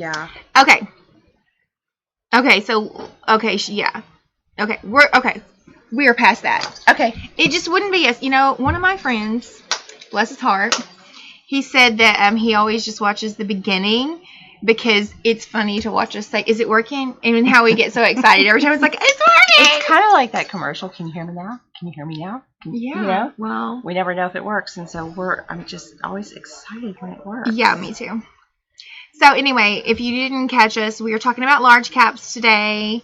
Yeah. Okay. Okay, so, okay, yeah. Okay, we are past that. Okay. It just wouldn't be us. You know, one of my friends, bless his heart, he said that he always just watches the beginning because it's funny to watch us say, is it working? And how we get so excited every time. It's like, it's working! It's kind of like that commercial. Can you hear me now? Can you hear me now? Yeah. You know? Well. We never know if it works, and so I'm just always excited when it works. Yeah, me too. So anyway, if you didn't catch us, we are talking about large caps today.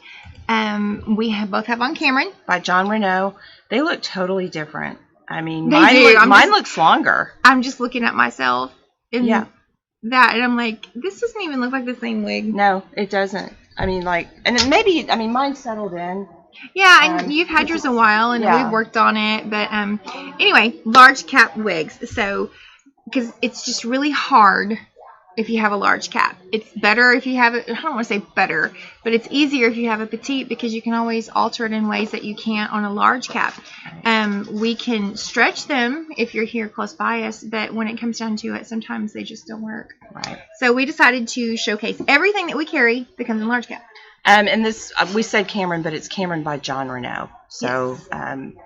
We both have on Cameron. By Jon Renau. They look totally different. I mean, They mine looks longer. I'm just looking at myself and yeah. that, and I'm like, this doesn't even look like the same wig. No, it doesn't. I mean, like, and it maybe, I mean, mine's settled in. Yeah, and you've had yours a while, and we've worked on it. But anyway, large cap wigs. So, because it's just really hard if you have a large cap. It's better if you have it. I don't want to say better, but it's easier if you have a petite because you can always alter it in ways that you can't on a large cap. We can stretch them if you're here close by us, but when it comes down to it, sometimes they just don't work. Right. So we decided to showcase everything that we carry that comes in large cap. And this, we said Cameron, but it's Cameron by Jon Renau. So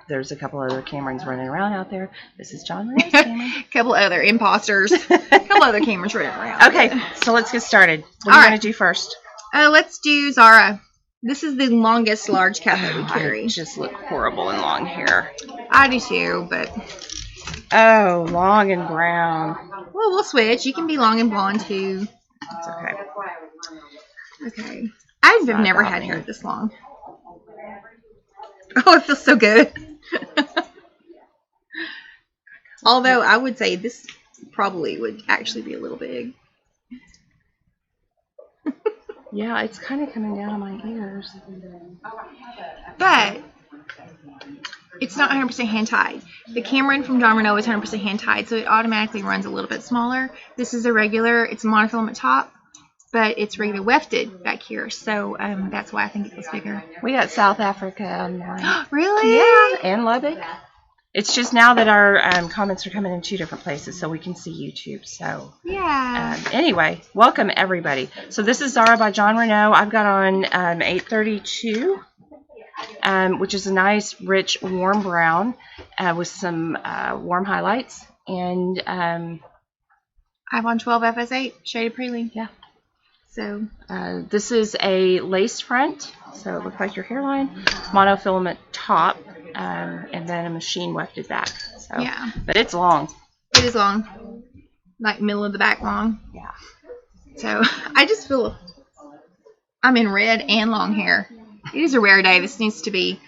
there's a couple other Camerons running around out there. This is Jon Renau's Cameron. A couple other imposters. A couple other Camerons running around. Okay, so let's get started. What are you going to do first? Let's do Zara. This is the longest large cap that we carry. I just look horrible in long hair. I do too, but... Oh, long and brown. Well, we'll switch. You can be long and blonde too. It's okay. Okay. I've never had hair this long. Oh, it feels so good. Although I would say this probably would actually be a little big. Yeah, it's kind of coming down on my ears. But it's not 100% hand tied. The Cameron from Jon Renau is 100% hand tied, so it automatically runs a little bit smaller. This is a regular, it's a monofilament top, but it's regular wefted back here, so that's why I think it was bigger. We got South Africa online. Really? Yeah, and Lubbock. It's just now that our comments are coming in 2 different places, so we can see YouTube. So yeah. Anyway, welcome everybody. So this is Zara by Jon Renau. I've got on 832, which is a nice, rich, warm brown with some warm highlights, and I have on 12 FS8 shaded preling. Yeah. So this is a lace front, so it looks like your hairline, monofilament top, and then a machine wefted back. So, yeah. But it's long. It is long. Like middle of the back long. Yeah. So I just feel I'm in red and long hair. It is a rare day. This needs to be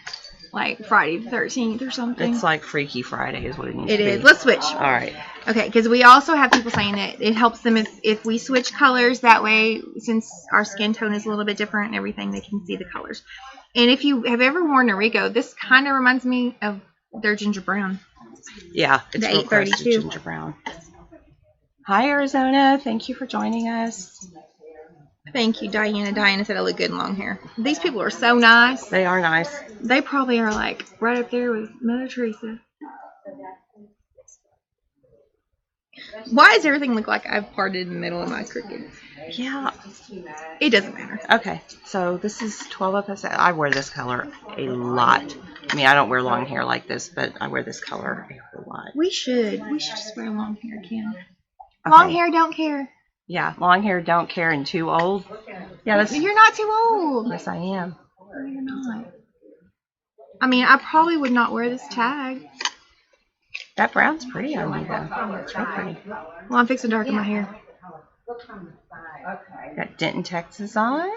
like Friday the 13th or something. It's like Freaky Friday is what it needs to be. It is. Let's switch. All right. Okay, because we also have people saying that it helps them if we switch colors. That way, since our skin tone is a little bit different and everything, they can see the colors. And if you have ever worn Noriko, this kind of reminds me of their ginger brown. Yeah, it's the real close to 832 ginger brown. Hi, Arizona. Thank you for joining us. Thank you, Diana. Diana said I look good in long hair. These people are so nice. They are nice. They probably are like right up there with Mother Teresa. Why does everything look like I've parted in the middle of my crooked? Yeah. It doesn't matter. Okay, so this is 12 FS. I wear this color a lot. I mean, I don't wear long hair like this, but I wear this color a lot. We should just wear long hair, Kim. Okay. Long hair don't care. Yeah, long hair don't care and too old. Yeah, that's. You're not too old. Yes, I am. No, you're not. I mean, I probably would not wear this tag. That brown's pretty on me, though. It's real pretty. Well, I'm fixing to darken my hair. Got Denton, Texas on.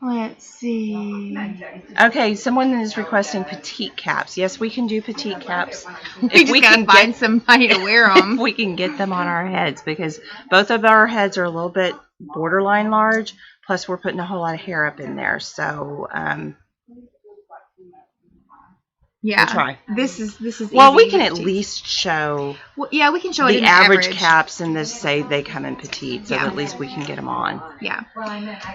Let's see. Okay, someone is requesting petite caps. Yes, we can do petite caps. We can find somebody to wear them. If we can get them on our heads, because both of our heads are a little bit borderline large. Plus, we're putting a whole lot of hair up in there. So, yeah, we'll try. This is. Well, we can at least show. Well, yeah, we can show the it in average caps, and this say they come in petite, so yeah. that at least we can get them on. Yeah. All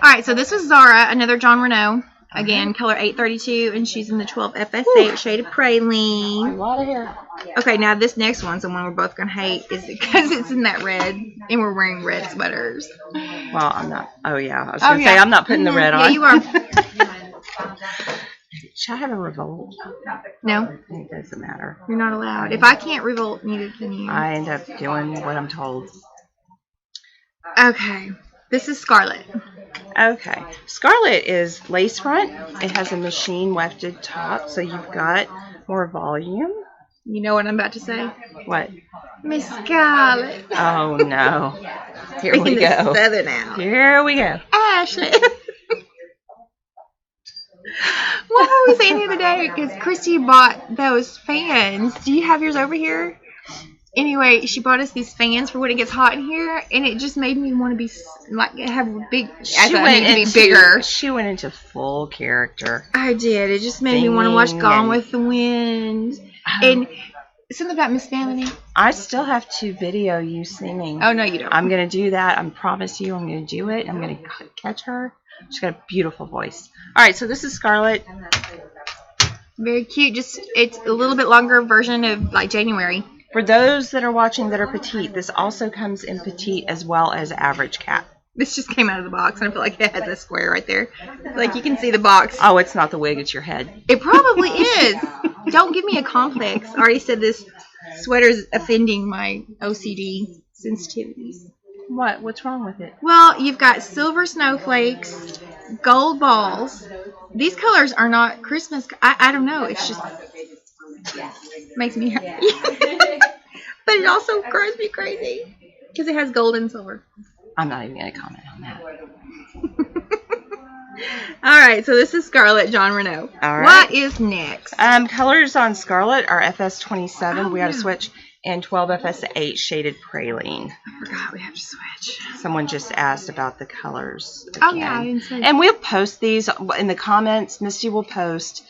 right, so this was Zara, another Jon Renau. Again, color 832, and she's in the 12 FS8 shade of praline. A lot of hair. Okay, now this next one's the one we're both gonna hate, is because it's in that red, and we're wearing red sweaters. Well, I'm not. Oh yeah, I was gonna say I'm not putting the red on. Yeah, you are. Should I have a revolt? No, It doesn't matter. you're not allowed. If I can't revolt, neither can you. I end up doing what I'm told. Okay, this is Scarlet. Okay, Scarlet is lace front. It has a machine wefted top, so you've got more volume. You know what I'm about to say? What? Miss Scarlet. Oh no! Here we go. Southern out. Here we go. Ashley. What were we saying the other day? Because Christy bought those fans. Do you have yours over here? Anyway, she bought us these fans for when it gets hot in here, and it just made me want to be like have a big. Bigger. She went into full character. I did. It just made me want to watch Gone with the Wind, and something about Miss Melanie. I still have to video you singing. Oh no, you don't. I'm gonna do that. I promise you, I'm gonna do it. I'm gonna catch her. She's got a beautiful voice. All right, so this is Scarlet. Very cute. Just it's a little bit longer version of like January. For those that are watching that are petite, this also comes in petite as well as average cap. This just came out of the box, and I feel like it has a square right there. Like you can see the box. Oh, it's not the wig, it's your head. It probably is. Don't give me a complex. I already said this sweater's offending my OCD sensitivities. What? What's wrong with it? Well, you've got silver snowflakes, gold balls. These colors are not Christmas. I don't know. It's just makes me happy. But it also drives me crazy because it has gold and silver. I'm not even going to comment on that. All right, so this is Scarlet, Jon Renau. All right. What is next? Colors on Scarlet are FS27. We got to switch. And 12 FS8 shaded praline. I forgot we have to switch. Someone just asked about the colors again. Oh, yeah, I didn't say that. And we'll post these in the comments. Misty will post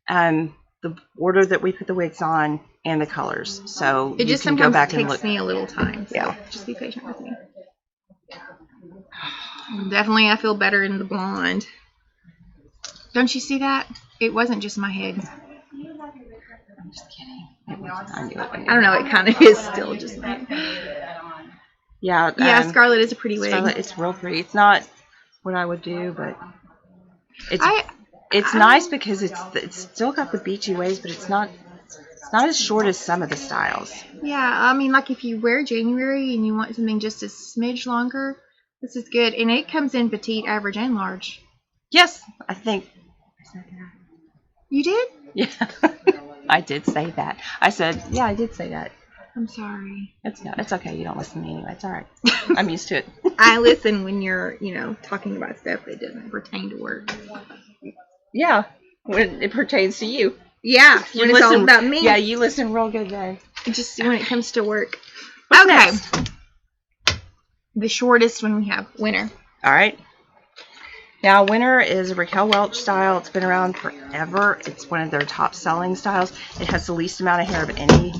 the order that we put the wigs on and the colors. So it just you can go back and look. It just sometimes takes me a little time. So yeah. Just be patient with me. Definitely I feel better in the blonde. Don't you see that? It wasn't just my head. I'm just kidding. I knew it. I don't know. It kind of is still just my head. Yeah. Yeah, Scarlet is a pretty wig. Scarlet, it's real pretty. It's not what I would do, but it's nice because it's still got the beachy waves, but it's not as short as some of the styles. Yeah, I mean, like if you wear January and you want something just a smidge longer, this is good, and it comes in petite, average, and large. Yes, I think. You did? Yeah, I did say that. I said, yeah, I did say that. I'm sorry. It's okay. You don't listen to me anyway. It's all right. I'm used to it. I listen when you're, talking about stuff that doesn't pertain to work. Yeah, when it pertains to you. Yeah, when it's all about me. Yeah, you listen real good then. Just when it comes to work. What's okay. Next? The shortest one we have, Winter. All right. Now, Winter is a Raquel Welch style. It's been around forever. It's one of their top selling styles. It has the least amount of hair of any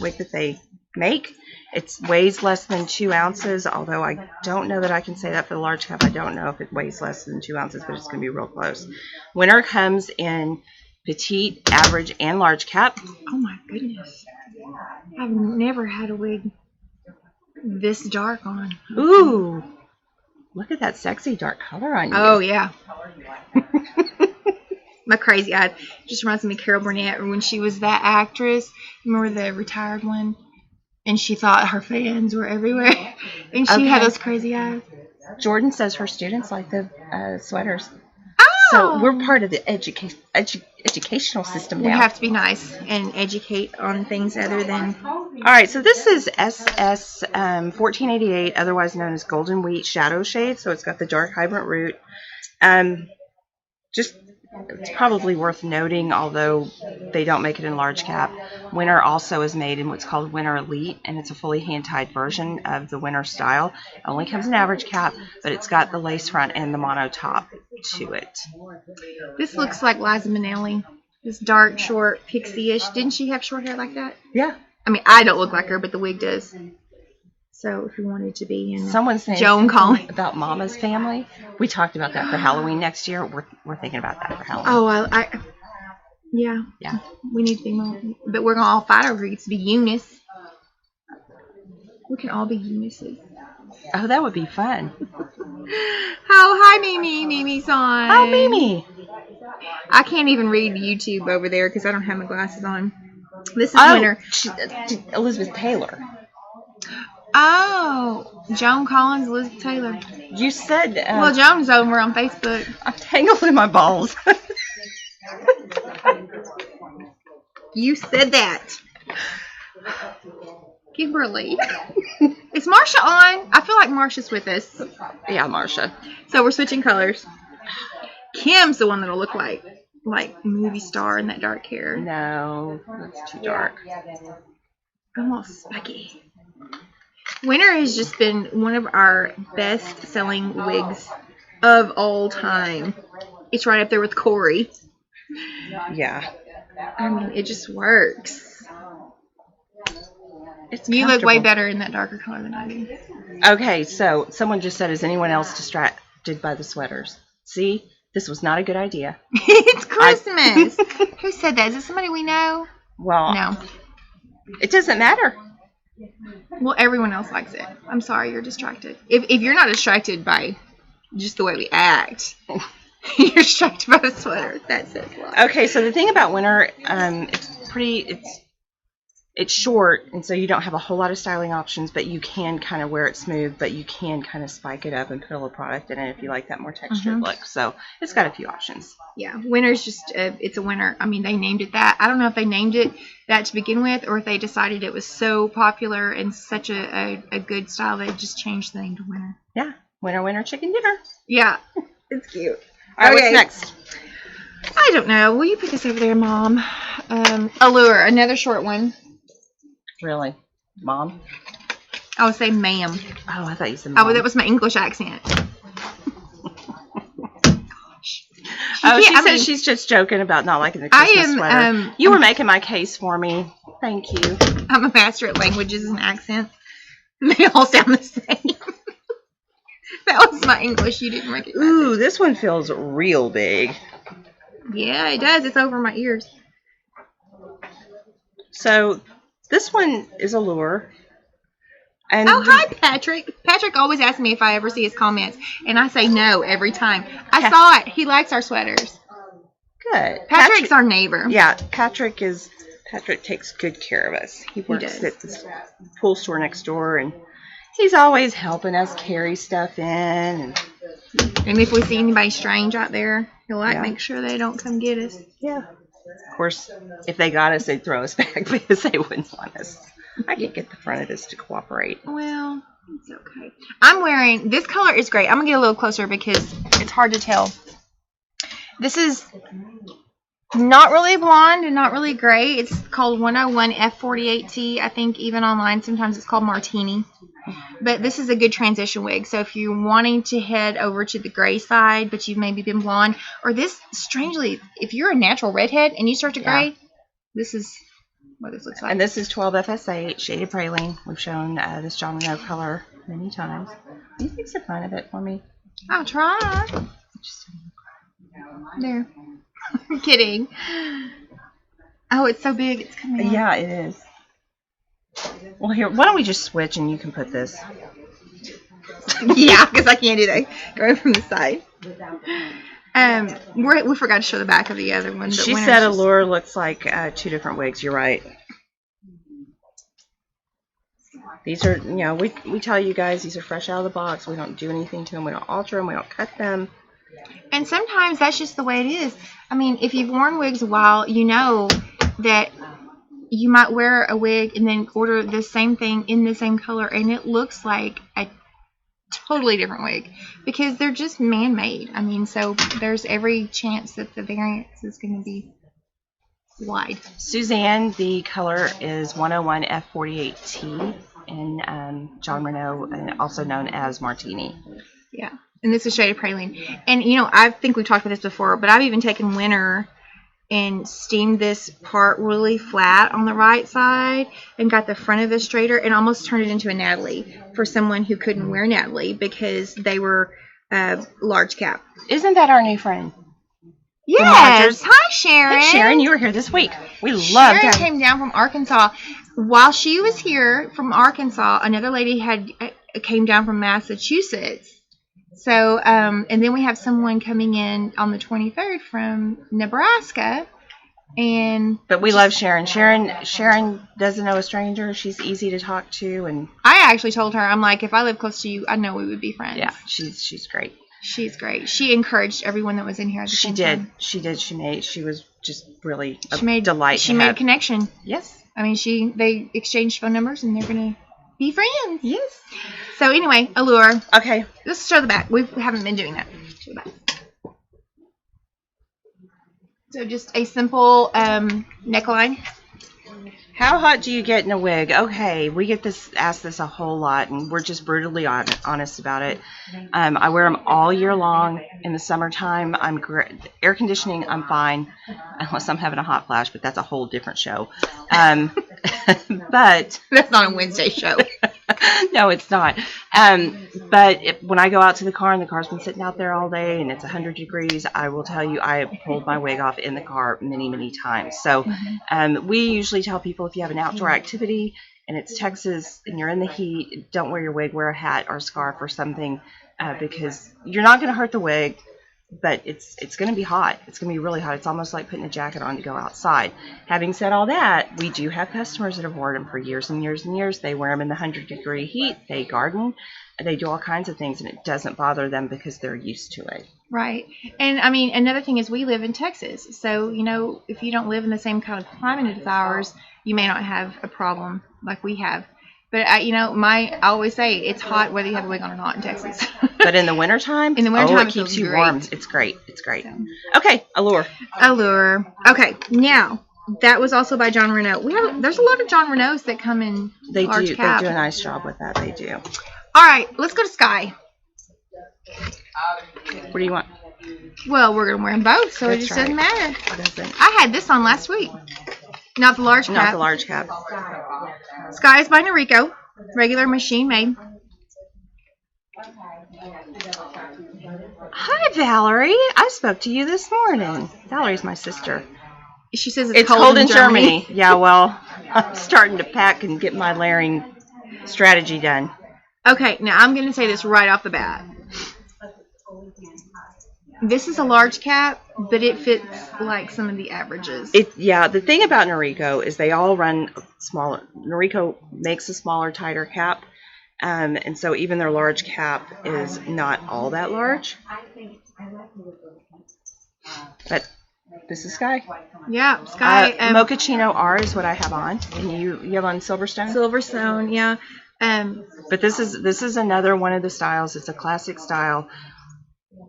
wig that they make. It weighs less than 2 ounces, although I don't know that I can say that for the large cap. I don't know if it weighs less than 2 ounces, but it's going to be real close. Winter comes in petite, average, and large cap. Oh my goodness. I've never had a wig this dark on. Ooh. Look at that sexy dark color on you. Oh, yeah. My crazy eye. Just reminds me of Carol Burnett when she was that actress. Remember the retired one? And she thought her fans were everywhere. And she had those crazy eyes. Jordan says her students like the sweaters. Oh! So we're part of the educational system now. We have to be nice and educate on things other than... All right, so this is SS 1488, otherwise known as Golden Wheat Shadow Shade. So it's got the dark hybrant root. It's probably worth noting, although they don't make it in large cap, Winter also is made in what's called Winter Elite, and it's a fully hand-tied version of the Winter style. It only comes in average cap, but it's got the lace front and the mono top to it. This looks like Liza Minnelli. This dark, short, pixie-ish. Didn't she have short hair like that? Yeah. I mean, I don't look like her, but the wig does. So if you wanted to be in Someone's saying Joan Collins about Mama's Family. We talked about that for Halloween next year. We're thinking about that for Halloween. Oh, yeah. We need to be more, but we're gonna all fight over it to be Eunice. We can all be Eunices. Oh, that would be fun. Oh, hi, Mimi. Mimi's on. Oh, Mimi. I can't even read YouTube over there because I don't have my glasses on. This is Winter. Elizabeth Taylor. Oh, Joan Collins, Elizabeth Taylor. You said... well, Joan's over on Facebook. I'm tangled in my balls. You said that. Kimberly. Is Marsha on? I feel like Marsha's with us. Yeah, Marsha. So we're switching colors. Kim's the one that'll look like movie star in that dark hair. No, that's too dark. I'm all spiky. Winter has just been one of our best-selling wigs of all time. It's right up there with Corey. Yeah. I mean, it just works. You look way better in that darker color than I do. Okay, so someone just said, is anyone else distracted by the sweaters? See? This was not a good idea. It's Christmas. Who said that? Is it somebody we know? Well, no. It doesn't matter. Well, everyone else likes it. I'm sorry you're distracted. If you're not distracted by just the way we act, you're distracted by the sweater. That says a lot. Okay, so the thing about winter, it's short, and so you don't have a whole lot of styling options, but you can kind of wear it smooth, but you can kind of spike it up and put a little product in it if you like that more textured look. So it's got a few options. Yeah, winter's just, it's a winter. I mean, they named it that. I don't know if they named it that to begin with, or if they decided it was so popular and such a good style, they just changed the name to winter. Yeah, winter chicken dinner. Yeah, it's cute. All right, what's next? I don't know. Will you put this over there, Mom? Allure, another short one. Really? Mom? I would say ma'am. Oh, I thought you said mom. Oh, that was my English accent. Gosh. She said she's just joking about not liking the Christmas sweater. You were making my case for me. Thank you. I'm a master at languages and accents. They all sound the same. That was my English. You didn't recognize it. Ooh, this one feels real big. Yeah, it does. It's over my ears. So... this one is Allure. And oh, hi, Patrick. Patrick always asks me if I ever see his comments, and I say no every time. I saw it. He likes our sweaters. Good. Patrick's our neighbor. Yeah, Patrick takes good care of us. He works at this pool store next door, and he's always helping us carry stuff in. And if we see anybody strange out there, he'll make sure they don't come get us. Yeah. Of course, if they got us, they'd throw us back because they wouldn't want us. I could get the front of this to cooperate. Well, it's okay. I'm wearing, this color is great. I'm going to get a little closer because it's hard to tell. This is not really blonde and not really gray. It's called 101 F48T. I think even online sometimes it's called Martini. But this is a good transition wig. So if you're wanting to head over to the gray side, but you've maybe been blonde, or this, strangely, if you're a natural redhead and you start to gray, this is what this looks like. And this is 12 FSA, shaded praline. We've shown this Jon Renau color many times. Can you fix the front of it for me? I'll try. There. I'm kidding. Oh, it's so big. It's coming out. Yeah, it is. Well, here, why don't we just switch and you can put this? Yeah, because I can't do that. Going from the side. We forgot to show the back of the other one. She said Allure looks like two different wigs. You're right. These are, you know, we tell you guys these are fresh out of the box. We don't do anything to them. We don't alter them. We don't cut them. And sometimes that's just the way it is. I mean, if you've worn wigs a while, you know that you might wear a wig and then order the same thing in the same color, and it looks like a totally different wig because they're just man-made. I mean, so there's every chance that the variance is going to be wide. Suzanne, the color is 101 F48T in Jon Renau, and also known as Martini. Yeah, and this is shaded praline. And, you know, I think we've talked about this before, but I've even taken winter and steamed this part really flat on the right side and got the front of it straighter and almost turned it into a Natalie for someone who couldn't wear Natalie because they were large cap. Isn't that our new friend? Yes. Hi, Sharon. Hey, Sharon, you were here this week. We loved Sharon came down from Arkansas. While she was here from Arkansas, another lady came down from Massachusetts. So, and then we have someone coming in on the 23rd from Nebraska. But we love Sharon. Sharon doesn't know a stranger. She's easy to talk to, and I actually told her, I'm like, if I live close to you, I know we would be friends. Yeah, she's great. She's great. She encouraged everyone that was in here. She did. She was just really a delight. She made a connection. Yes. I mean, they exchanged phone numbers, and they're gonna be friends. Yes. So anyway, Allure. Okay. Let's show the back. We haven't been doing that. Show the back. So just a simple neckline. How hot do you get in a wig? Okay, we get asked this a whole lot, and we're just brutally honest about it. I wear them all year long. In the summertime, air conditioning, I'm fine, unless I'm having a hot flash, but that's a whole different show. But that's not a Wednesday show. No, it's not. But when I go out to the car and the car's been sitting out there all day and it's 100 degrees, I will tell you I have pulled my wig off in the car many, many times. So we usually tell people if you have an outdoor activity and it's Texas and you're in the heat, don't wear your wig, wear a hat or a scarf or something because you're not going to hurt the wig. But it's going to be hot. It's going to be really hot. It's almost like putting a jacket on to go outside. Having said all that, we do have customers that have worn them for years and years and years. They wear them in the 100-degree heat. They garden. They do all kinds of things, and it doesn't bother them because they're used to it. Right. And, I mean, another thing is we live in Texas. So, you know, if you don't live in the same kind of climate as ours, you may not have a problem like we have. But, I always say it's hot whether you have a wig on or not in Texas. But in the wintertime? It keeps you warm. It's great. It's great. So. Okay, Allure. Okay, now, that was also by Jon Renau. There's a lot of Jon Renau's that come in large cap. They do a nice job with that. They do. All right, let's go to Sky. What do you want? Well, we're going to wear them both, so it just doesn't matter. I had this on last week. Not the large cap. Not the large cap. Sky is by Noriko. Regular machine made. Hi, Valerie. I spoke to you this morning. Valerie's my sister. She says it's cold in Germany. Yeah, well, I'm starting to pack and get my layering strategy done. Okay, now I'm going to say this right off the bat. This is a large cap, but it fits like some of the averages. The thing about Noriko is they all run smaller. Noriko makes a smaller, tighter cap, and so even their large cap is not all that large. But this is Sky. Yeah, Sky. Mochaccino-R is what I have on, and you have on Silverstone. Silverstone, yeah. But this is another one of the styles. It's a classic style.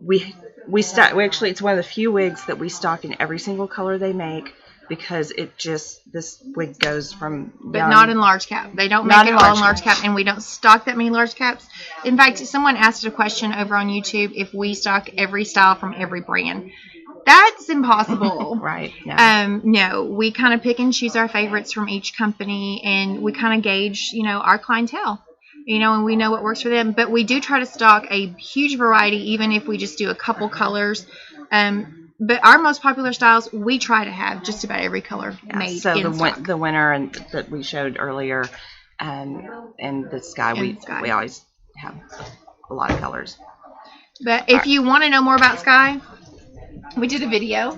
We actually, it's one of the few wigs that we stock in every single color they make because this wig goes from but not in large cap. They don't make it all in large cap, and we don't stock that many large caps. In fact, someone asked a question over on YouTube if we stock every style from every brand. That's impossible. Right. No. No, we kind of pick and choose our favorites from each company, and we kind of gauge, our clientele. And we know what works for them. But we do try to stock a huge variety, even if we just do a couple colors. But our most popular styles, we try to have just about every color made so in stock. The winter that we showed earlier, and the Sky, we always have a lot of colors. But if you want to know more about Sky, we did a video.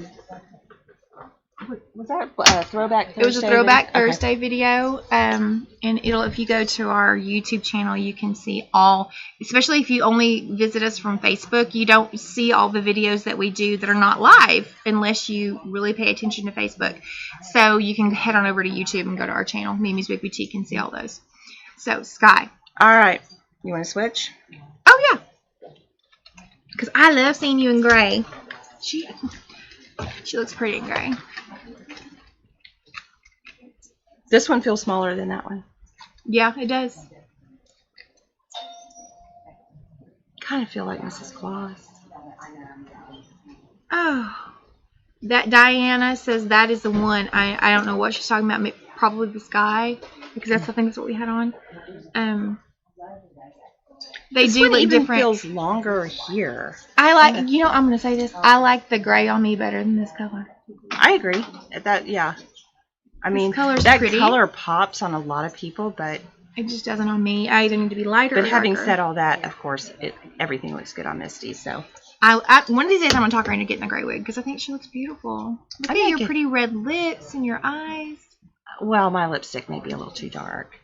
Was that a Throwback Thursday? It was a Throwback Thursday video. And if you go to our YouTube channel, you can see all, especially if you only visit us from Facebook, you don't see all the videos that we do that are not live unless you really pay attention to Facebook. So you can head on over to YouTube and go to our channel, Mimi's Wig Boutique, and see all those. So, Sky. All right. You want to switch? Oh, yeah. Because I love seeing you in gray. She looks pretty in gray. This one feels smaller than that one. Yeah, it does. Kind of feel like Mrs. Claus. Oh. That Diana says that is the one. I don't know what she's talking about. Probably the sky, because I think that's what we had on. They do look different. Feels longer here. I like. I'm gonna say this. I like the gray on me better than this color. I agree. I mean, that pretty. Color pops on a lot of people, but it just doesn't on me. I either need to be lighter. But having said all that, of course, everything looks good on Misty. So one of these days I'm gonna talk her into getting a gray wig because I think she looks beautiful. Look at your pretty red lips and your eyes. Well, my lipstick may be a little too dark.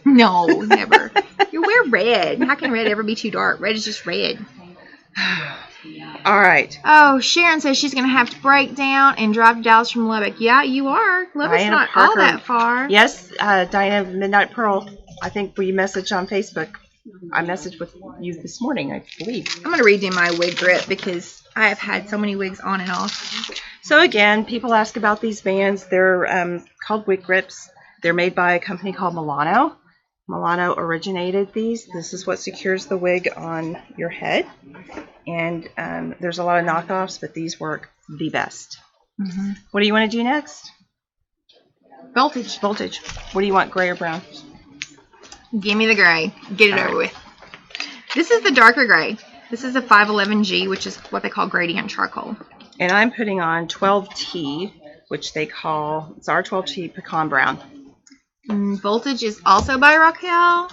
No, never. You wear red. How can red ever be too dark? Red is just red. All right. Oh, Sharon says she's going to have to break down and drive to Dallas from Lubbock. Yeah, you are. Lubbock's not all that far. Yes, Diana Midnight Pearl. I think we messaged on Facebook. I messaged with you this morning, I believe. I'm going to redo my wig grip because I have had so many wigs on and off. So again, people ask about these bands. They're called wig grips. They're made by a company called Milano. Milano originated these. This is what secures the wig on your head. And there's a lot of knockoffs, but these work the best. Mm-hmm. What do you want to do next? Voltage. Voltage. What do you want, gray or brown? Give me the gray. Get it over with. This is the darker gray. This is a 511G, which is what they call gradient charcoal. And I'm putting on 12T, which they call Zara 12T Pecan Brown. Voltage is also by Raquel.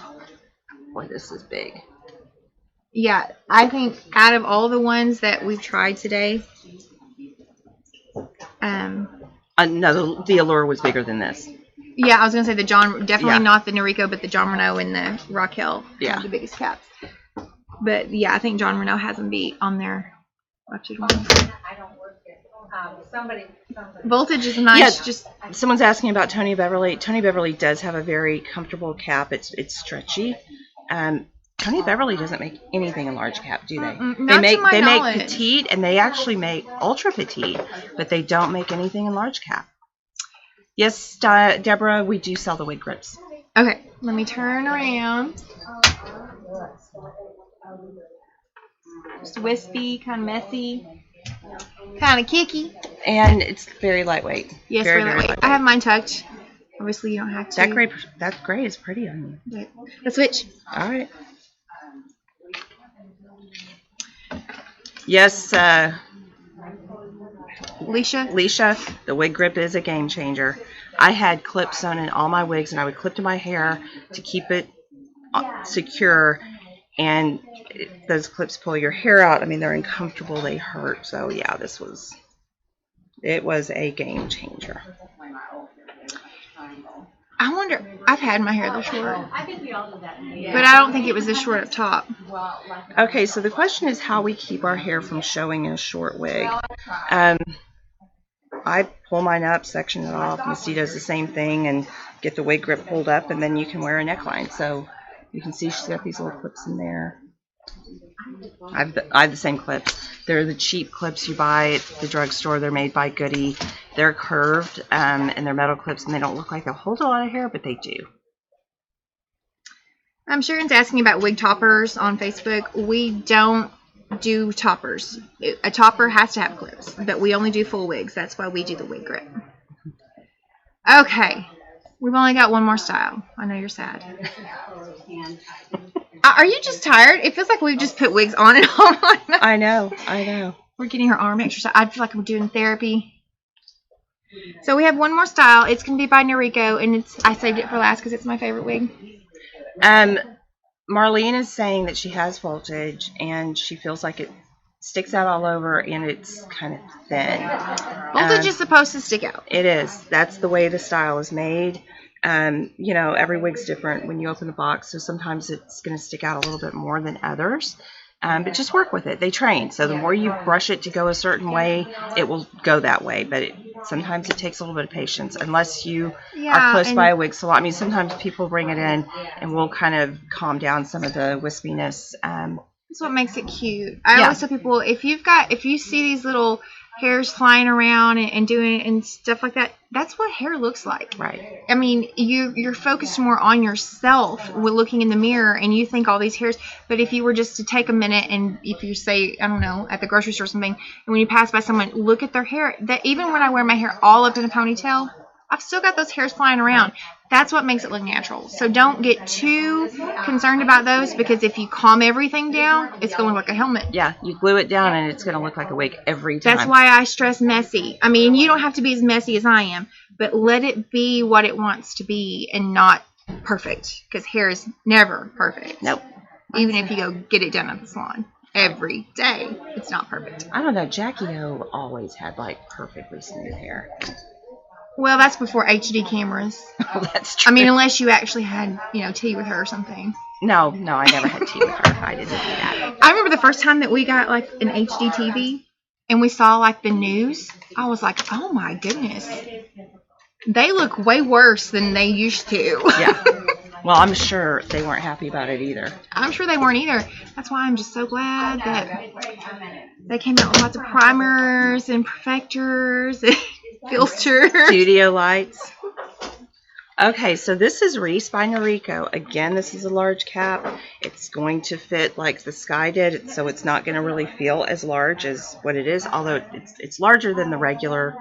Boy, this is big. Yeah, I think out of all the ones that we've tried today, no, the Allure was bigger than this. Yeah, I was gonna say the Jon, definitely not the Noriko, but the Jon Renau and the Raquel. Yeah, the biggest caps. But yeah, I think Jon Renau has them beat on their lectured one. Voltage is nice. Yeah, just someone's asking about Tony Beverly. Tony Beverly does have a very comfortable cap. It's stretchy. Tony Beverly doesn't make anything in large cap, do they? Not they to my knowledge. make petite, and they actually make ultra petite, but they don't make anything in large cap. Yes, Deborah, we do sell the wig grips. Okay, let me turn around. Just wispy, kind of messy, kind of kicky. And it's very lightweight. Yes, very lightweight. I have mine tucked. Obviously, you don't have to. That gray is pretty on you. Let's switch. All right. Yes, Leisha, the wig grip is a game changer. I had clips on in all my wigs, and I would clip to my hair to keep it secure. And those clips pull your hair out. I mean, they're uncomfortable. They hurt. So yeah, it was a game changer. I wonder, I've had my hair this short, but I don't think it was this short up top. Okay, so the question is how we keep our hair from showing in a short wig. I pull mine up, section it off. Misty does the same thing and get the wig grip pulled up, and then you can wear a neckline. So you can see she's got these little clips in there. I have the same clips. They're the cheap clips you buy at the drugstore. They're made by Goody. They're curved and they're metal clips, and they don't look like they'll hold a lot of hair, but they do. I'm sure it's asking about wig toppers on Facebook. We don't do toppers. A topper has to have clips, but we only do full wigs. That's why we do the wig grip. Okay. We've only got one more style. I know you're sad. Are you just tired? It feels like we've just put wigs on and on. I know. We're getting her arm exercise. I feel like we're doing therapy. So we have one more style. It's going to be by Noriko, and I saved it for last because it's my favorite wig. Marlene is saying that she has voltage, and she feels like it sticks out all over, and it's kind of thin. Voltage is supposed to stick out. It is. That's the way the style is made. Every wig's different when you open the box, so sometimes it's going to stick out a little bit more than others. But just work with it. They train. So the more you brush it to go a certain way, it will go that way. But sometimes it takes a little bit of patience, unless you are close by a wig salon. I mean, sometimes people bring it in, and we'll kind of calm down some of the wispiness. That's what makes it cute. I always tell people, if you see these little hairs flying around and doing and stuff like that. That's what hair looks like. Right. I mean, you're focused more on yourself with looking in the mirror, and you think all these hairs. But if you were just to take a minute, and if you say, I don't know, at the grocery store or something, and when you pass by someone, look at their hair. That even when I wear my hair all up in a ponytail, I've still got those hairs flying around. That's what makes it look natural. So don't get too concerned about those, because if you calm everything down, it's going to look like a helmet. Yeah, you glue it down and it's going to look like a wig every time. That's why I stress messy. I mean, you don't have to be as messy as I am, but let it be what it wants to be and not perfect, because hair is never perfect. Nope. Even if you go get it done at the salon every day, it's not perfect. I don't know. Jackie O always had like perfectly smooth hair. Well, that's before HD cameras. Oh, that's true. I mean, unless you actually had, tea with her or something. No, I never had tea with her. I didn't do that. I remember the first time that we got like an HD TV and we saw like the news. I was like, oh my goodness. They look way worse than they used to. Yeah. Well, I'm sure they weren't happy about it either. I'm sure they weren't either. That's why I'm just so glad that they came out with lots of primers and perfectors and filters. Studio lights. Okay, so this is Reese by Noriko. Again, this is a large cap. It's going to fit like the Sky did, so it's not going to really feel as large as what it is, although it's larger than the regular.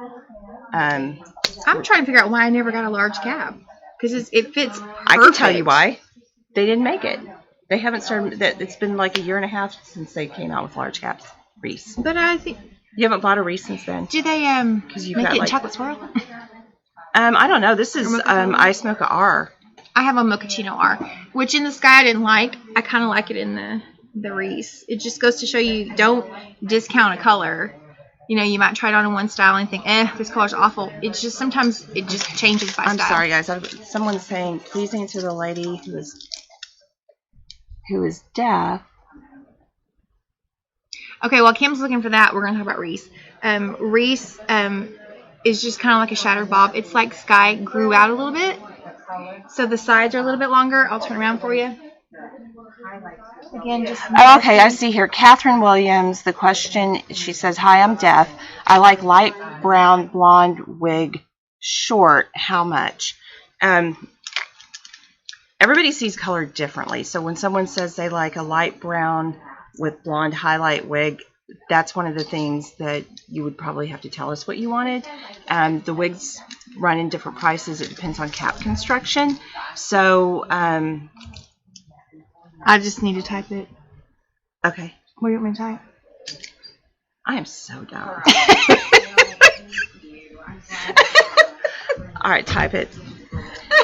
I'm trying to figure out why I never got a large cap. Because it fits perfect. I can tell you why. They didn't make it. They haven't started. It's been like a year and a half since they came out with large caps. Reese. But I think you haven't bought a Reese since then. Do they make it in chocolate swirl? I don't know. This is Ice Mocha-R. I have a Mochaccino-R, which in the Sky I didn't like. I kind of like it in the Reese. It just goes to show you don't discount a color. You might try it on in one style and think, this color's awful. It's just sometimes it just changes by style. I'm sorry, guys. Someone's saying, please answer the lady who is deaf. Okay, while Kim's looking for that, we're going to talk about Reese. Reese is just kind of like a shattered bob. It's like Sky grew out a little bit. So the sides are a little bit longer. I'll turn around for you. Again, just okay, I see here. Catherine Williams, the question, she says, hi, I'm deaf. I like light brown blonde wig short. How much? Everybody sees color differently. So when someone says they like a light brown with blonde highlight wig, that's one of the things that you would probably have to tell us what you wanted. The wigs run in different prices. It depends on cap construction. So, I just need to type it. Okay. What do you want me to type? I am so dumb. All right, type it.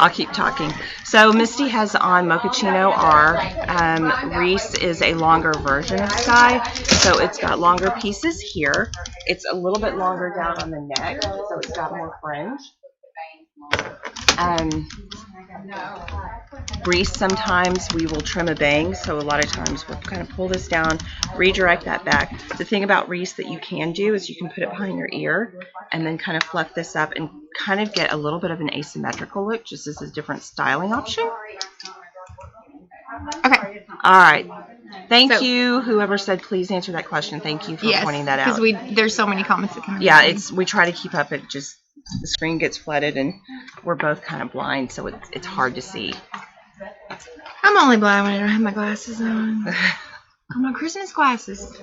I'll keep talking. So Misty has on Mochaccino-R. Reese is a longer version of Sky, so it's got longer pieces here. It's a little bit longer down on the neck, so it's got more fringe. Reese, sometimes we will trim a bang, so a lot of times we'll kind of pull this down, redirect that back. The thing about Reese that you can do is you can put it behind your ear and then kind of fluff this up and kind of get a little bit of an asymmetrical look, just as a different styling option. Okay. All right. Thank you, whoever said please answer that question. Thank you for pointing that out. Because there's so many comments that come in. Yeah, we try to keep up. It just, the screen gets flooded and we're both kind of blind, so it's hard to see. I'm only blind when I don't have my glasses on. My Christmas glasses.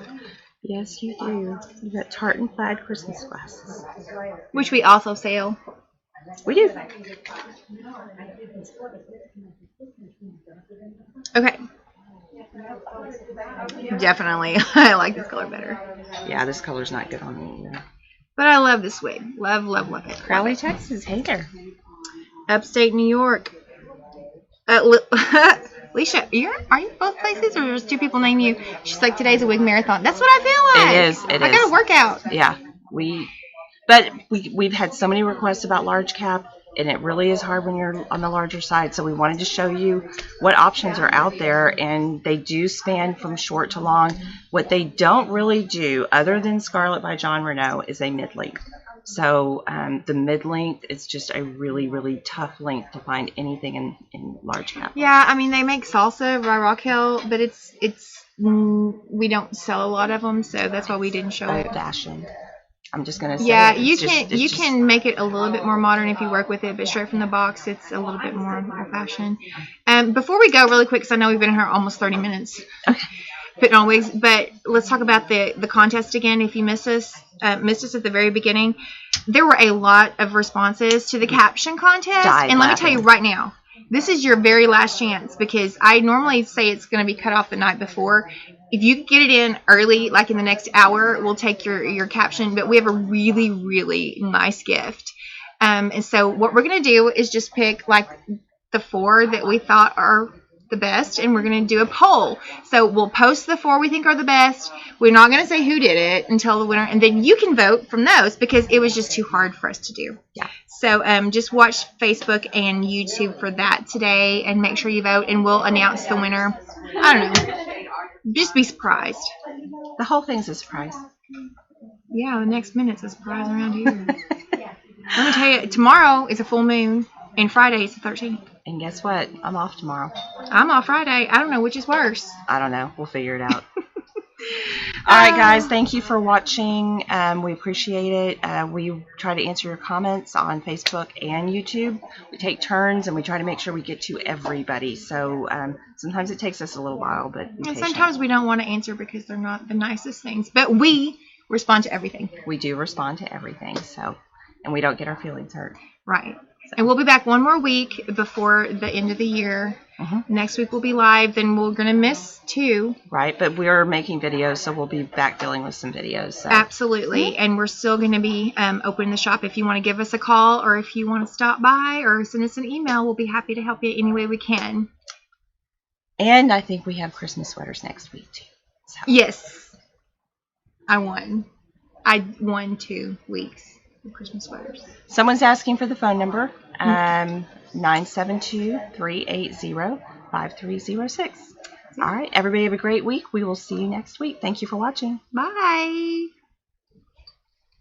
Yes, you do. You got tartan plaid Christmas glasses. Which we also sell. We do. Okay. Definitely. I like this color better. Yeah, this color's not good on me either. But I love this wig. Love, love, love it. Crowley, Texas. Hey there. Upstate New York. Alicia, are you both places, or there's two people named you? She's like, today's a wig marathon. That's what I feel like. It is. I got to work out. Yeah. We've had so many requests about large cap, and it really is hard when you're on the larger side. So we wanted to show you what options are out there, and they do span from short to long. What they don't really do, other than Scarlet by Jon Renau, is a mid-length. So the mid-length is just a really, really tough length to find anything in large cap. Yeah, I mean, they make Salsa by Raquel, but we don't sell a lot of them, so that's why we didn't show it. Fashion. I'm just gonna say. Yeah, it. you can make it a little bit more modern if you work with it, but straight from the box, it's a little bit more old-fashioned. Before we go, really quick, because I know we've been here almost 30 minutes putting on wigs, but let's talk about the contest again. If you missed us at the very beginning, there were a lot of responses to the caption contest, and let me tell you right now, this is your very last chance, because I normally say it's going to be cut off the night before. If you get it in early, like in the next hour, we'll take your caption. But we have a really, really nice gift. And so what we're going to do is just pick like the 4 that we thought are the best, and we're going to do a poll. So we'll post the 4 we think are the best. We're not going to say who did it until the winner, and then you can vote from those, because it was just too hard for us to do. Yeah. So just watch Facebook and YouTube for that today, and make sure you vote, and we'll announce the winner. I don't know. Just be surprised. The whole thing's a surprise. Yeah, the next minute's a surprise around here. Let me tell you, tomorrow is a full moon, and Friday is the 13th. And guess what? I'm off tomorrow. I'm off Friday. I don't know which is worse. I don't know. We'll figure it out. All right, guys. Thank you for watching. We appreciate it. We try to answer your comments on Facebook and YouTube. We take turns, and we try to make sure we get to everybody. So sometimes it takes us a little while, but sometimes we don't want to answer because they're not the nicest things. But we respond to everything. We do respond to everything. And we don't get our feelings hurt. Right. So. And we'll be back one more week before the end of the year. Next week we'll be live. Then we're going to miss 2. Right, but we're making videos, so we'll be back dealing with some videos. So. Absolutely. And we're still going to be opening the shop. If you want to give us a call, or if you want to stop by or send us an email, we'll be happy to help you any way we can. And I think we have Christmas sweaters next week, too. So. Yes. I won 2 weeks. Christmas sweaters. Someone's asking for the phone number, 972-380-5306. All right, everybody have a great week. We will see you next week. Thank you for watching. Bye.